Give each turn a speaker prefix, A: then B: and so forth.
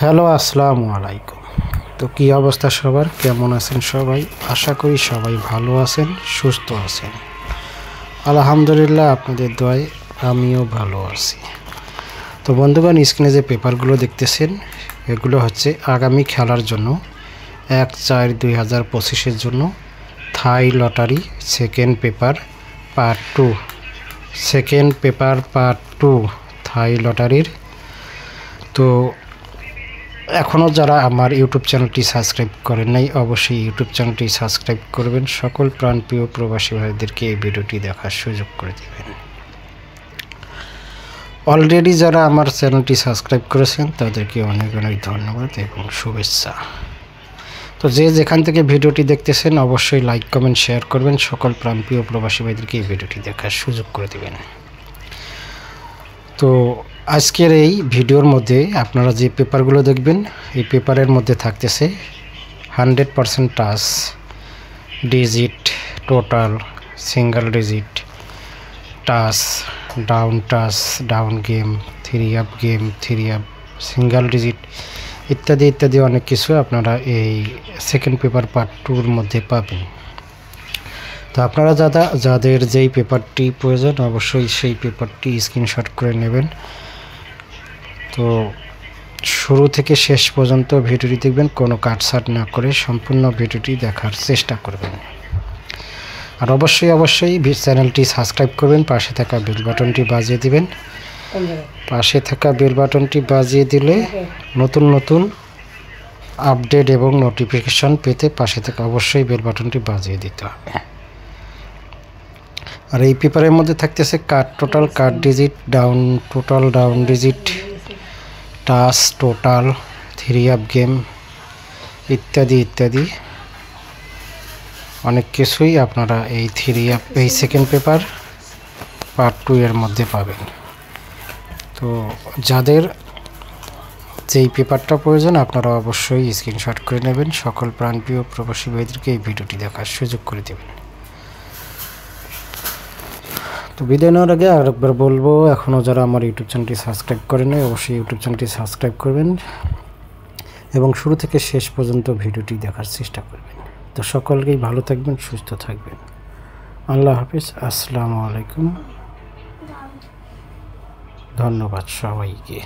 A: Hello, আসসালামু আলাইকুম। তো কি অবস্থা সবার, কেমন আছেন সবাই? আশা করি সবাই ভালো আছেন, সুস্থ আছেন। আলহামদুলিল্লাহ, আপনাদের দোয়ায় আমিও ভালো আছি। তো বন্ধুগণ, স্ক্রিনে যে পেপারগুলো দেখতেছেন এগুলো হচ্ছে আগামী খেলার জন্য 1/4/2025 জন্য থাই লটারি সেকেন্ড পেপার পার্ট 2 থাই লটারির। তো এখনও যারা আমার ইউটিউব চ্যানেলটি সাবস্ক্রাইব করেন নাই, অবশ্যই ইউটিউব চ্যানেলটি সাবস্ক্রাইব করবেন। সকল প্রাণপ্রিয় প্রবাসী ভাইদেরকে এই ভিডিওটি দেখার সুযোগ করে দেবেন। অলরেডি যারা আমার চ্যানেলটি সাবস্ক্রাইব করেছেন তাদেরকে অনেক অনেক ধন্যবাদ এবং শুভেচ্ছা। তো যে যেখান থেকে ভিডিওটি দেখতেছেন অবশ্যই লাইক, কমেন্ট, শেয়ার করবেন। সকল প্রাণপ্রিয় প্রবাসী ভাইদেরকে এই ভিডিওটি দেখার সুযোগ করে দেবেন। তো আজকের এই ভিডিওর মধ্যে আপনারা যে পেপারগুলো দেখবেন, এই পেপারের মধ্যে থাকতেছে 100% touch, digit, total, single digit, touch, down game, 3 up game, 3 up, single digit ইত্যাদি ইত্যাদি অনেক কিছু আপনারা এই সেকেন্ড পেপার পার্ট 2-র মধ্যে পাবেন। তো আপনারা যাদের যেই পেপারটি প্রয়োজন অবশ্যই সেই পেপারটি স্ক্রিনশট করে নেবেন। তো শুরু থেকে শেষ পর্যন্ত ভিডিওটি দেখবেন, কোনো কাটছাট না করে সম্পূর্ণ ভিডিওটি দেখার চেষ্টা করবেন। আর অবশ্যই চ্যানেলটি সাবস্ক্রাইব করবেন, পাশে থাকা বেল বাটনটি বাজিয়ে দিবেন। পাশে থাকা বেল বাটনটি বাজিয়ে দিলে নতুন নতুন আপডেট এবং নোটিফিকেশন পেতে পাশে থাকা অবশ্যই বেল বাটনটি বাজিয়ে দিতে হবে। আর এই পেপারের মধ্যে থাকতেছে total, card digit, down digit, touch, total, 3 up game ইত্যাদি ইত্যাদি অনেক কিছুই আপনারা এই 3 আপ এই সেকেন্ড পেপার পার্ট 2 এর মধ্যে পাবেন। তো যাদের যেই পেপারটা প্রয়োজন আপনারা অবশ্যই স্ক্রিনশট করে নেবেন। সকল প্রাণপ্রিয় প্রবাসী ভাইদেরকে এই ভিডিওটি দেখার সুযোগ করে দেবেন। তো বিদায় নেওয়ার আগে আরেকবার বলবো, এখনও যারা আমার ইউটিউব চ্যানেলটি সাবস্ক্রাইব করেন নাই অবশ্যই ইউটিউব চ্যানেলটি সাবস্ক্রাইব করবেন এবং শুরু থেকে শেষ পর্যন্ত ভিডিওটি দেখার চেষ্টা করবেন। তো সকলকেই ভালো থাকবেন, সুস্থ থাকবেন। আল্লাহ হাফিজ, আসসালামু আলাইকুম, ধন্যবাদ সবাইকে।